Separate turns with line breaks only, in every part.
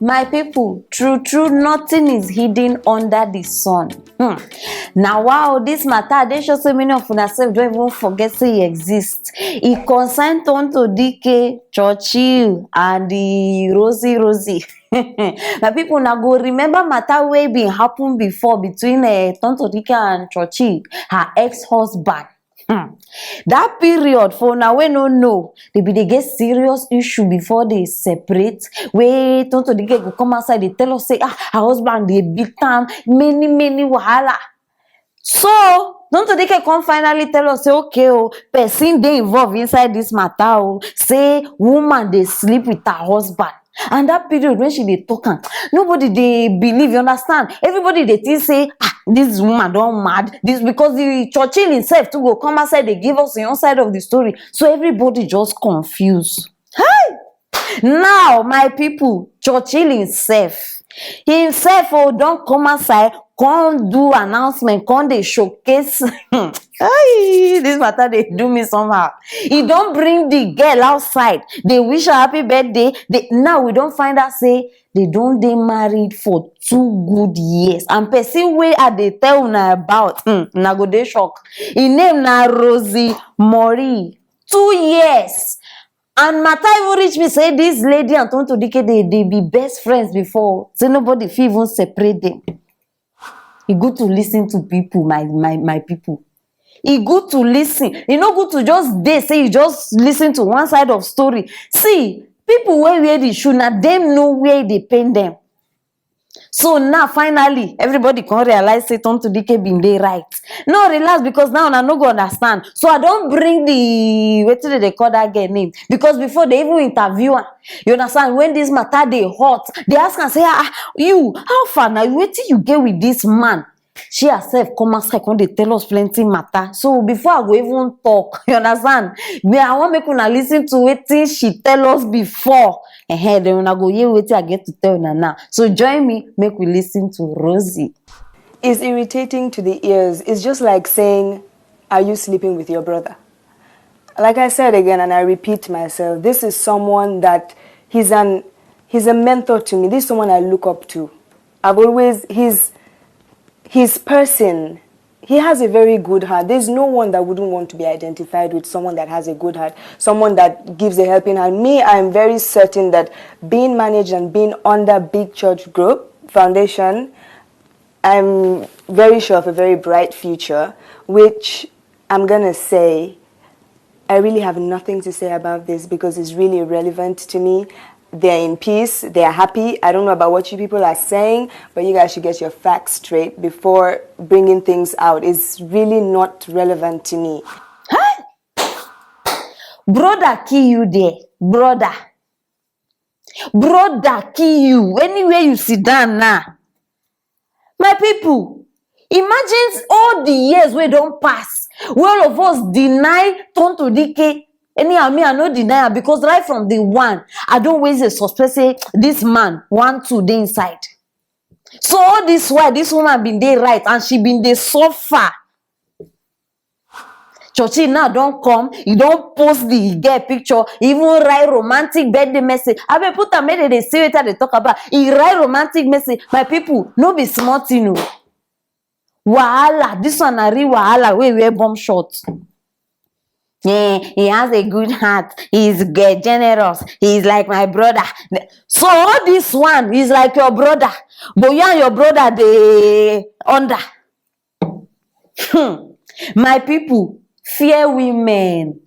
My people, true, nothing is hidden under the sun. Now, wow, this matter, they show so many of us don't even forget say e exist. It concern Tonto Dikeh, Churchill, and the Rosy. My people now go remember matter wey been happen before between Tonto Dikeh and Churchill, her ex-husband. That period for now we no know they get serious issue before they separate. Wey Tonto Dikeh go come outside, they tell us say her husband dey beat am, many wahala. So Tonto Dikeh come finally tell us say okay person dey involved inside this matter say woman dey sleep with her husband. And that period when she dey talk am, nobody dey believe, you understand? Everybody dey think say this woman don mad. This because the Churchill himself too go come outside, dey give us the own side of the story. So everybody just confused. Hey! Now my people, Churchill himself don come outside, come do announcement, come dey showcase. Hey, this matter dey do me somehow. He don bring the girl outside, dey wish her happy birthday. Now we don find out say they don dey married for 2 good years, and person wey I dey tell una about, una go dey shock. Him name na Rosy Meurer. 2 years. And matter even reach me say this lady and Tonto Dikeh they be best friends before. Say nobody fit even separate them. E good to listen to people, my people. E good to listen. E no good to just dey say you just listen to one side of story. See, people wey wear the shoe, na them know where e dey pain them. So now finally everybody can realize say Tonto Dikeh been dey right. No, relax, because now I no go understand. So I don't bring the wetin they call that girl name, because before they even interview her, you understand, when this matter dey hot, they ask and say you how far now, wetin you get with this man? She herself come outside when they tell us plenty matter. So before I go even talk, you understand, me I want make una listen to wetin she tell us before. Then una go hear wetin I get to tell una now. So join me, make we listen to Rosy.
It's irritating to the ears. It's just like saying, are you sleeping with your brother? Like I said again, and I repeat myself, this is someone that he's a mentor to me. This is someone I look up to. I've always, his person, he has a very good heart. There's no one that wouldn't want to be identified with someone that has a good heart, someone that gives a helping hand. Me, I'm very certain that being managed and being under Big Church Group Foundation, I'm very sure of a very bright future, which I'm going to say, I really have nothing to say about this because it's really irrelevant to me. They're in peace, they're happy. I don't know about what you people are saying, but you guys should get your facts straight before bringing things out. It's really not relevant to me.
Brother kill you there, brother kill you anywhere you sit down now. My people, imagine all the years we don't pass, where all of us deny Tonto Dikeh. Anyhow, me, I no deny her, because right from the one, I don't always suspect say this man want to dey inside. So all this while, this woman been dey right and she been dey suffer. Churchill now don't come, he don't post the girl picture, even write romantic birthday message. I be put am make they see wetin they talk about. He write romantic message. My people, no be smart, you know. Wahala, this one na real wahala wey wear bomb shot. Yeah, he has a good heart. He's generous. He's like my brother. So all this one is like your brother, but you and your brother they under. My people, fear women.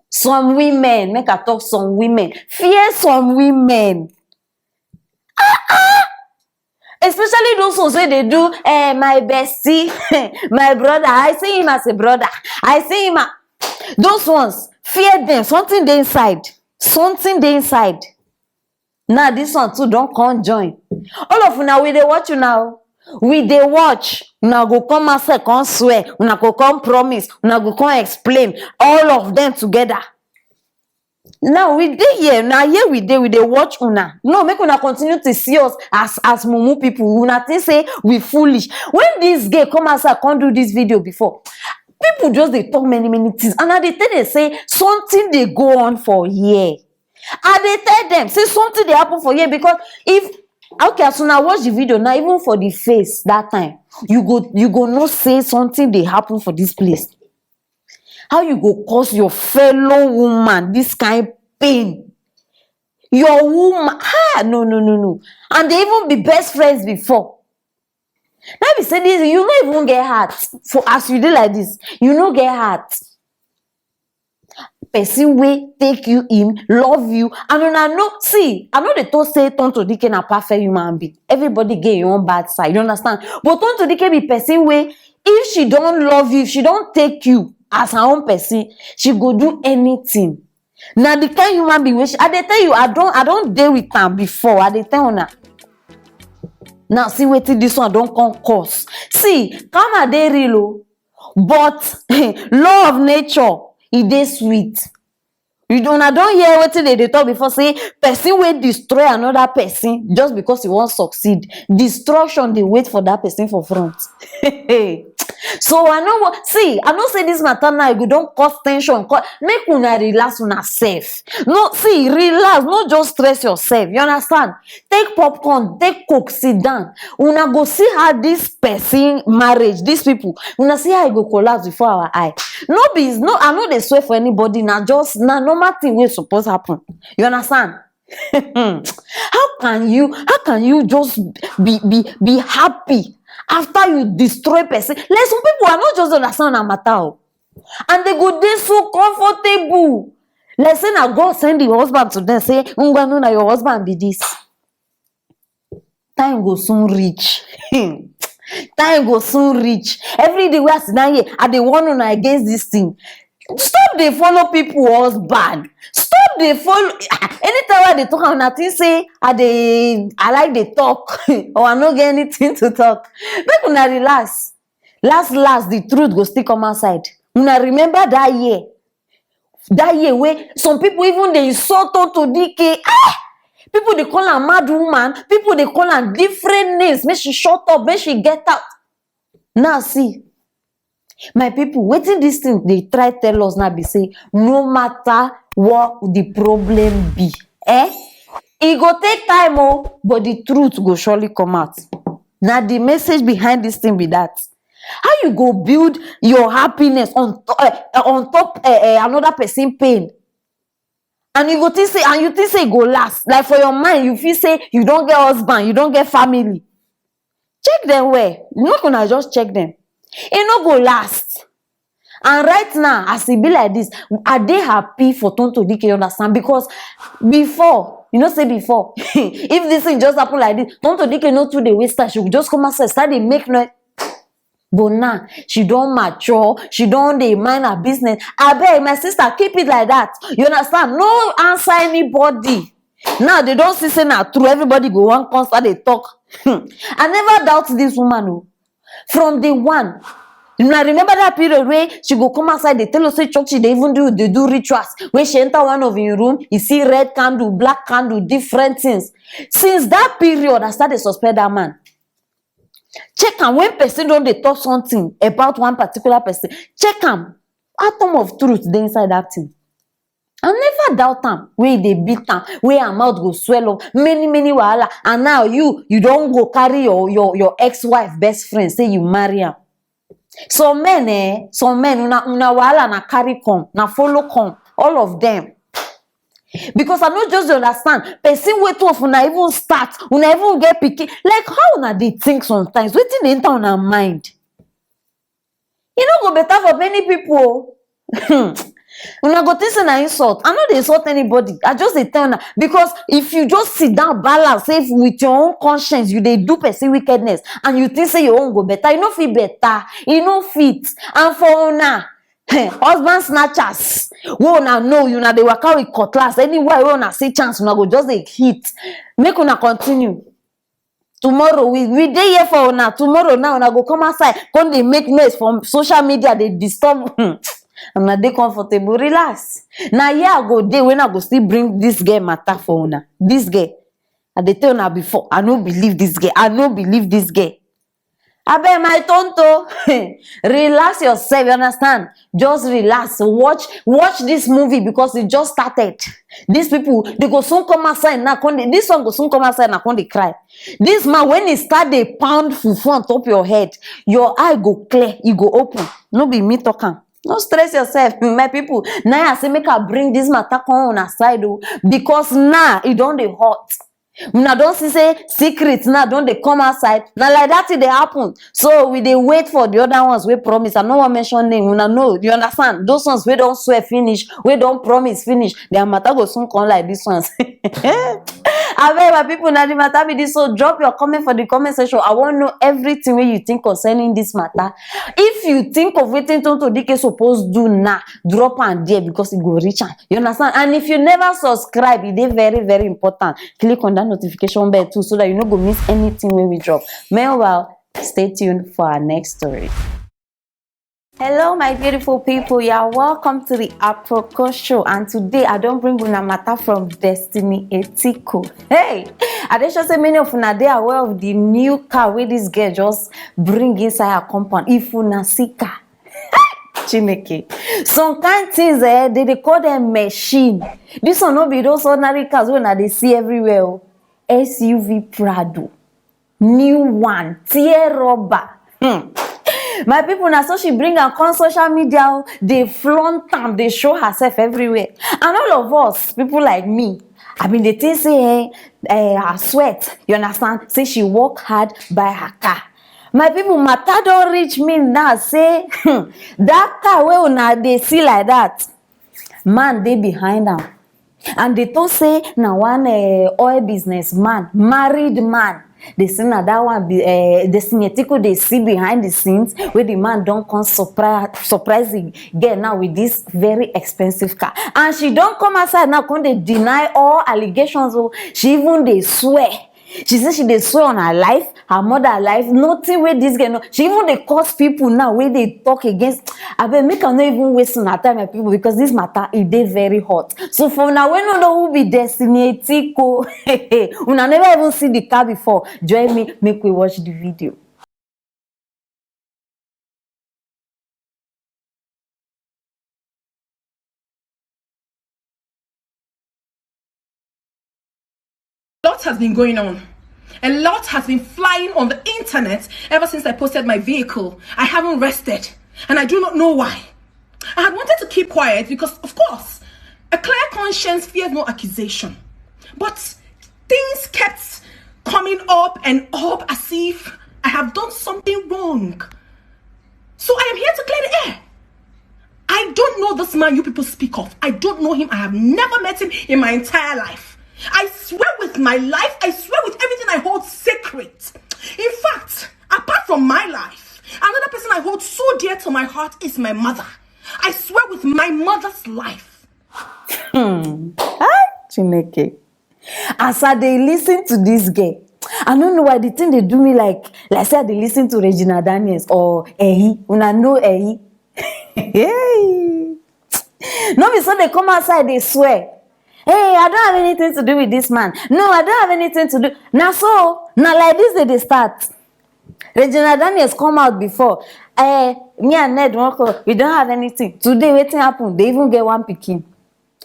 Some women, make I talk some women. Fear some women. Especially those who say they do, my bestie, my brother. I see him as a brother. I see him as... Those ones, fear them. Something they inside. Something they inside. Now this one too don't come join. All of you now, we they watch you now. We they watch. Now go come outside, come swear. Now go come promise. Now go come explain. All of them together. Now we dey here. Now here we dey watch una. No, make una continue to see us as mumu people. Una think say we foolish. When this girl come outside, can't do this video before. People just they talk many things, and they tell they say something they go on for here. I dey tell them say something dey happen for here, because if okay, as una watch the video now, even for the face that time, you go know say something dey happen for this place. How you go cause your fellow woman this kind pain? Your woman, no, and they even be best friends before. Now be say this, you no even get heart for as you dey like this. You no get heart. Person wey take you in, love you, and una know. See, I know they talk say Tonto Dikeh na perfect human being. Everybody get your own bad side, you understand? But Tonto Dikeh be person wey, if she don't love you, if she don't take you as her own person, she go do anything. Now the kind human being wey I dey tell you, I don't deal with am before. I dey tell una. Now see wetin this one don come cause. See, karma dey real o, but law of nature, e dey sweet. You don't hear wetin they talk before, say person wey destroy another person just because he won't succeed. Destruction dey wait for that person for front. So I know say this matter now, you don't cause tension. Make una relax una self. No, see, relax, no just stress yourself. You understand? Take popcorn, take coke, sit down. Una go see how this person marriage, these people, una see how it go collapse before our eye. I know they swear for anybody. Now just normal thing wey suppose happen. You understand? How can you just be happy after you destroy person? Like some people are not just understand a matter, and they go dey so comfortable. Like say now God send the husband to them, say no, na your husband be this. Time go soon reach. Time go soon reach. Every day we are sitting here, I dey warn una against this thing. Stop dey follow people husband. Stop dey follow. Anytime I dey talk, una think say I like dey talk or I no get anything to talk. Make una relax. Last, the truth go still come outside. Una remember that year where some people even dey insult Tonto Dikeh. People dey call her mad woman. People dey call her different names. Make she shut up. Make she get out. Now see, my people, wetin this thing they try tell us now be say, no matter what the problem be, it go take time, but the truth go surely come out. Now the message behind this thing be that. How you go build your happiness on top another person pain? And you think say it go last. Like for your mind, you feel say you don't get husband, you don't get family. Check them where. You're not gonna just check them. It no go last. And right now, as it be like this, are they happy for Tonto Dikeh? You understand? Because before, if this thing just happen like this, Tonto Dikeh no too dey waste time. She would just come outside, start dey make noise. But now, she don't mature, she don't dey mind her business. I beg, my sister, keep it like that. You understand? No answer anybody. Now, they don't see say na true. Everybody go one constant, they talk. I never doubt this woman. From day one. I remember that period where she go come outside, they tell us say Churchill, they do rituals. When she enter one of your room, you see red candle, black candle, different things. Since that period, I started to suspect that man. Check am when person don't they talk something about one particular person. Check am. Atom of truth dey inside that thing. I never doubt am. Where they beat am, where her mouth go swell up, many wahala. And now you don't go carry your ex-wife best friend, say you marry am. Some men, una wahala na carry come, na follow come, all of them. Because I not just understand, person wey two of una even start, una even get pikin. Like how una dey think sometimes? Wetin dey enter una mind? E no go better for many people. Una go think say na insult. I no dey insult anybody. I just dey tell una, because if you just sit down balance, say with your own conscience, you dey do person wickedness, and you think say your own go better, e no fit better. E no fit. And for una, husband snatchers, wey una know, una dey waka with cutlass anywhere wey una see chance, una go just dey hit. Make una continue. Tomorrow we dey here for una. Tomorrow now una go come outside, come dey make noise from social media, dey disturb. And na dey comfortable, relax. Now here I go dey when I go still bring this girl matter for una. This girl, I dey tell una before, I no believe this girl. Abeg, my tonto, relax yourself, you understand? Just relax. Watch this movie because it just started. These people, they go soon come outside now. This one go soon come outside now. They cry. This man, when he start, they pound fufu on top your head. Your eye go clear, it go open. No be me talking. No stress yourself, my people. Now I say make I bring this matter on aside, because now it don't dey hot. Una don see say secrets now don dey come outside. Now like that it dey happen. So we dey wait for the other ones we promise. I no wan mention name. Una know, you understand? Those ones we don swear finish, we don promise finish. Their matter go soon come like this ones. Abeg, my people, na the matter be this. So drop your comment for the comment section. I wan know everything wey you think concerning this matter. If you think of wetin Tonto Dikeh suppose do now, drop am there because e go reach am. You understand? And if you never subscribe, e dey very very important. Click on that notification bell too so that you no go miss anything when we drop. Meanwhile, stay tuned for our next story. Hello my beautiful people, you are welcome to the Aproko show, and today I don't bring una matter from Destiny Etiko. Hey, I dey sure say many of una dey aware of the new car wey this girl just bring inside her compound. If una see car, Chineke, some kind things they call them machine. This one no be those ordinary cars wey una dey see everywhere. SUV Prado, new one, tear rubber. My people, now so she bring her on social media, they flaunt am, they show herself everywhere. And all of us, people like me, I mean, they think say her sweat, you understand? Say she work hard by her car. My people, matter don't reach me now. Say that car where una they see like that, man, they behind them. And they don't say now one oil business man, married man. They say now that one be Destiny Etiko they see behind the scenes where the man don't come surprising girl now with this very expensive car. And she don't come outside now, come they deny all allegations. Oh, she even they swear. She said she they swear on her life, her mother life, nothing where this girl no. She even they cause people now where they talk against. I bet make her not even waste on her time, my people, because this matter it dey very hot. So for now, when you know who be Destiny Etiko, una never even see the car before. Join me, make we watch the video.
A lot has been going on. A lot has been flying on the internet ever since I posted my vehicle. I haven't rested, and I do not know why. I had wanted to keep quiet because, of course, a clear conscience fears no accusation. But things kept coming up and up as if I have done something wrong. So I am here to clear the air. I don't know this man you people speak of. I don't know him. I have never met him in my entire life. I swear with my life, I swear with everything I hold sacred. In fact, apart from my life, another person I hold so dear to my heart is my mother. I swear with my mother's life.
Hi, Chineke. As I they listen to this girl, I don't know why the thing they do me like say they listen to Regina Daniels or Ehi. Una know Ehi. Hey. No, be so they come outside, they swear. Hey, I don't have anything to do with this man. No, I don't have anything to do. Now like this they start. Regina Daniels come out before. Me and Ned, we don't have anything. Today, waiting happen. They even get one pikin.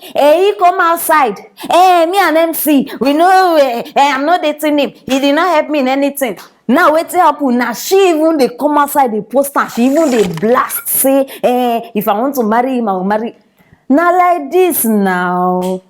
He come outside. Me and MC, we know I'm not dating him. He did not help me in anything. Now waiting happen. Now she even they come outside, they post her. She even they blast say, if I want to marry him, I will marry. Now like this now.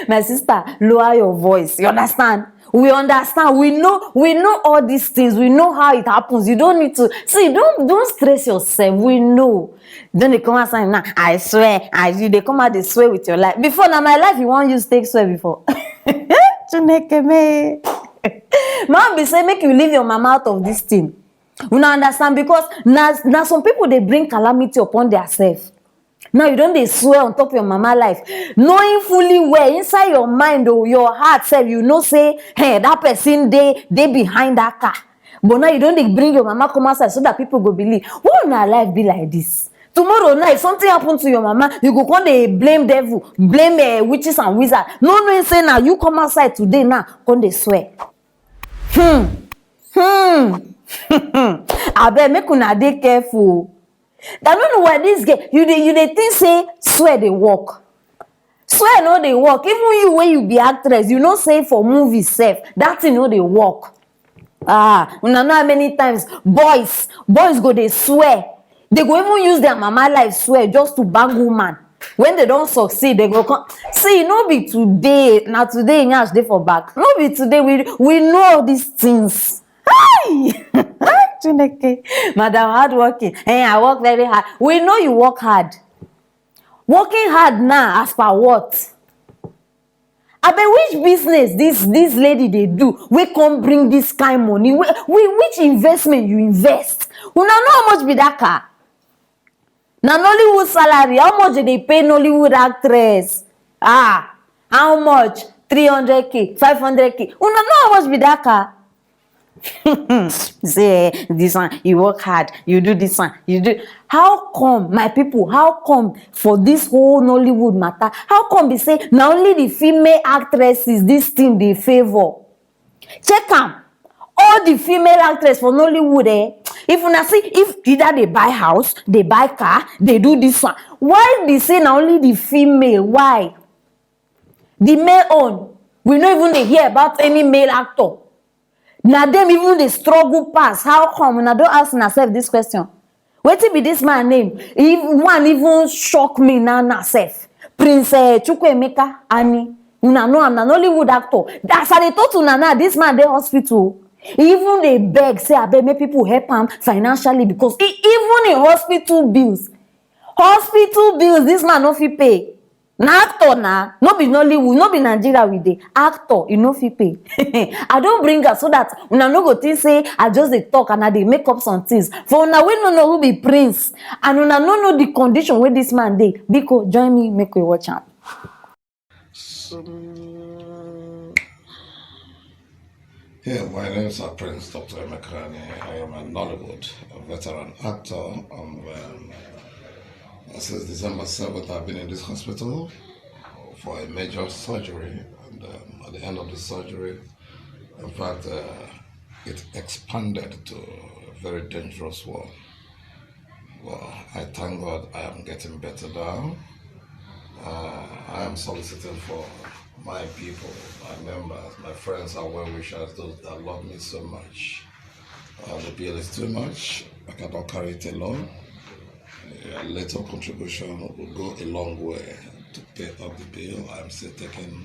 My sister, lower your voice. You understand? We understand. We know all these things. We know how it happens. You don't need to see. Don't stress yourself. We know. Then they come outside now. I swear. They come out. They swear with your life. Before now, my life you want use take swear before. Chineke me. Mom be say make you leave your mama out of this thing. You don't understand, because now some people they bring calamity upon themselves. Now you don't they swear on top of your mama life, knowing fully well inside your mind or your heart self, you know say, hey, that person they behind that car. But now you don't they bring your mama come outside so that people go believe. Why will our life be like this? Tomorrow night, if something happens to your mama, you go come they blame devil, blame witches and wizards. No, say now you come outside today now, come they swear. I bet make una dey careful. I don't know why this girl, you dey think say swear dey work. Swear no dey work. Even you when you be actress, you know say for movie sef, that thing no dey work. Una know how many times boys go dey swear. They go even use their mama life swear just to bang woman. When they don't succeed, they go come. See, no be today. Now today, Nyash dey for back. No be today. We know all these things. Hi! Madam hardworking. Hey, I work very hard. We know you work hard. Working hard now, as per what? Abeg, which business this lady dey do? We come bring this kind money. Which investment you invest? Una know how much be that car? Na Nollywood salary, how much dey pay Nollywood actress? How much? 300k, 500k. Una know how much be that car? Say this one, you work hard, you do this one, you do. How come, my people? How come for this whole Nollywood matter? How come they say na only the female actresses this thing dey favor? Check am. All the female actresses for Nollywood, if una see, if either they buy house, they buy car, they do this one. Why they say na only the female? Why? The male own, we no even dey hear about any male actor. Na them even dey struggle pass. How come? Una don't ask yourself this question. Wetin be this man name? If one even shock me now sef. Prince Chukwuemeka Ani. Una know am na Nollywood actor. As I dey talk to una now, this man dey hospital. He even dey beg say abeg make people help am financially because even in hospital bills, this man no fit pay. Na actor na, no be Nollywood, no be Nigeria we dey. Actor, he no fit pay. I don bring her so that una no go think say I just dey talk and I dey make up some things. For una wey no know who be Prince and una no know the condition wey this man dey, Biko, join me make we watch am.
Yeah, my name is Prince Dr. Emeka. I am a Nollywood veteran actor. Since December 7th, I've been in this hospital for a major surgery. And at the end of the surgery, in fact, it expanded to a very dangerous one. Well, I thank God I am getting better now. I am soliciting for my people, my members, my friends, and well-wishers, those that love me so much. The bill is too much. I cannot carry it alone. A little contribution will go a long way to pay up the bill. I'm still taking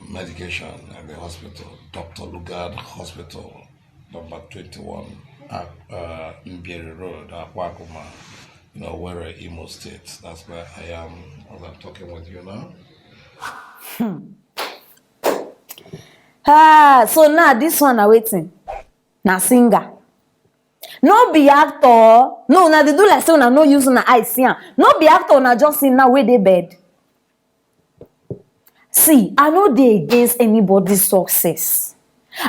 medication at the hospital, Dr. Lugard Hospital, number 21, Mbieri Road, Apakuma, Where Imo State. That's where I am as I'm talking with you now.
So now this one are waiting. Na singer. No be actor. No, na they do like say una no use una eye see am. No be actor, na just sing now wey dey bed. See, I no dey against anybody's success.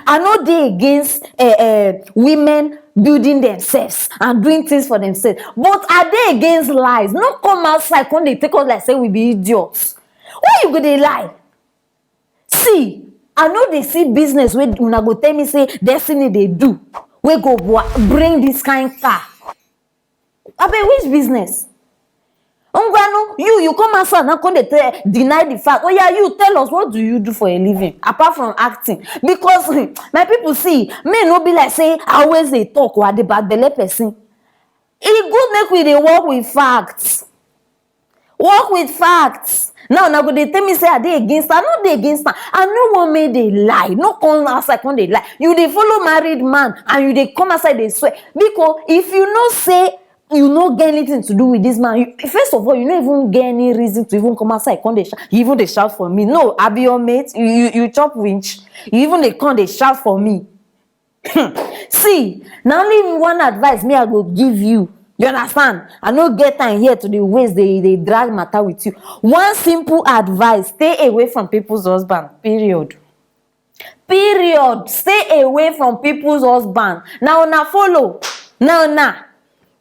I no dey against women building themselves and doing things for themselves. But I dey against lies. No come outside when they take us like say we be idiots. Why you go dey lie? See, I know they see business wey una go tell me say Destiny dey do. We go bring this kind car. Abeg, which business? Ungwanu, you come outside now come dey deny the fact. Oh yeah, you tell us, what do you do for a living apart from acting? Because my people see, me no be like say I always dey talk or I dey bad belle person. E good make we dey work with facts. Work with facts. Now go dey tell me say I dey against her. I no dey against her. I no wan make dey lie. No come outside come dey lie. You dey follow married man and you dey come outside dey swear. Because if you no say you no get anything to do with this man, first of all, you no even get any reason to even come outside come dey shout. You even dey shout for me. No, I be your mate. You chop winch. You even dey come dey shout for me. See, na only one advice me I go give you. You understand? I no get time here to the ways they drag matter with you. One simple advice: stay away from people's husband. Period. Stay away from people's husband. Now follow. Now.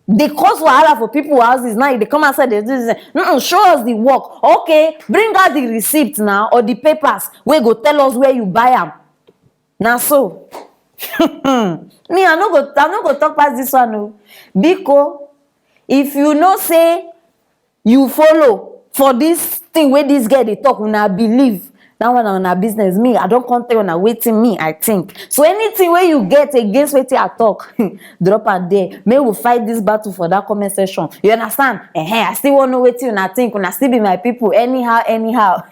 They cause wahala for people's houses. Now they come outside, they do this. Show us the work. Okay, bring out the receipt now or the papers. We go tell us where you buy them. Now so. Me, I no go talk past this one o. Biko, if you know say you follow for this thing wey this girl dey talk, una believe that one na una business. Me, I don come tell una wetin me I think. So anything wey you get against wetin I talk, drop am there. Make we fight this battle for that comment section. You understand? I still wan know wetin una think. Una still be my people anyhow.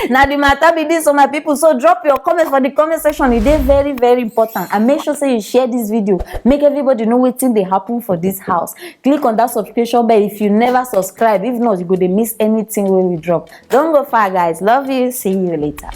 Na the matter be this, so my people. So drop your comment for the comment section. E dey very, very important. And make sure say you share this video. Make everybody know wetin dey happen for this house. Click on that subscription bell if you never subscribe. If not, you go dey miss anything wey we drop. Don't go far, guys. Love you. See you later.